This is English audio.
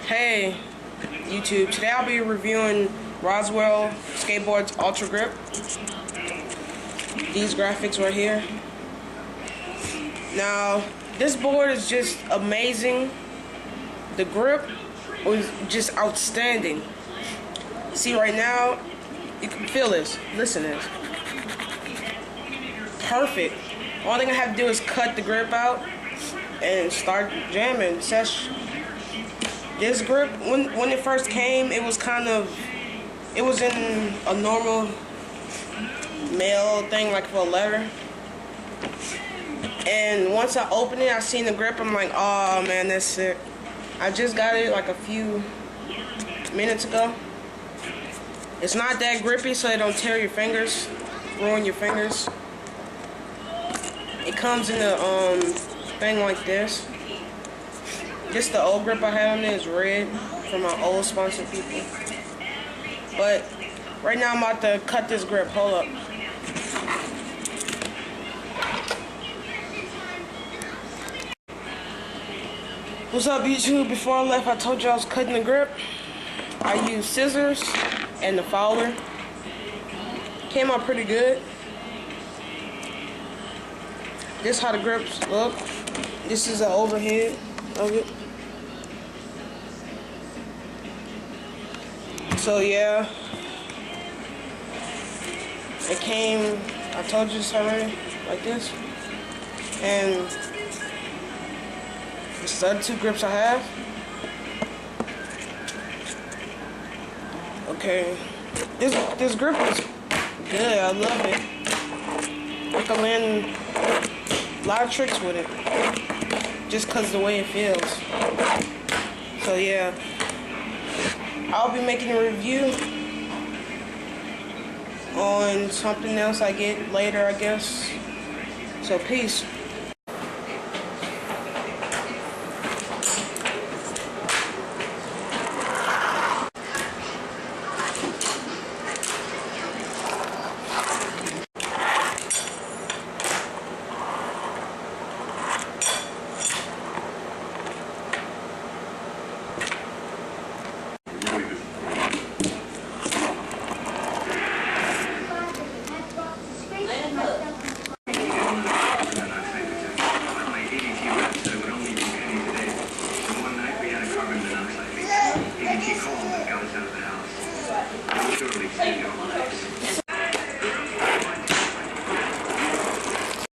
Hey YouTube, today I'll be reviewing Roswell Skateboards Ultra Grip. These graphics right here. Now, this board is just amazing. The grip was just outstanding. See right now, you can feel this. Listen to this. Perfect. All thing I have to do is cut the grip out and start jamming. This grip, when it first came, it was in a normal mail thing, like for a letter. And once I opened it, I seen the grip, I'm like, oh man, that's sick. I just got it like a few minutes ago. It's not that grippy, so it don't tear your fingers, ruin your fingers. It comes in a thing like this. This the old grip I had on it is red from my old sponsored people. But right now I'm about to cut this grip. Hold up. What's up YouTube? Before I left I told you I was cutting the grip. I used scissors and the fowler. Came out pretty good. This is how the grips look. This is the overhead of it. So yeah, it came, I told you this already, like this. And this is the other two grips I have. Okay, this grip is good, I love it. I can land a lot of tricks with it, just cause the way it feels. So yeah, I'll be making a review on something else I get later, I guess. So peace.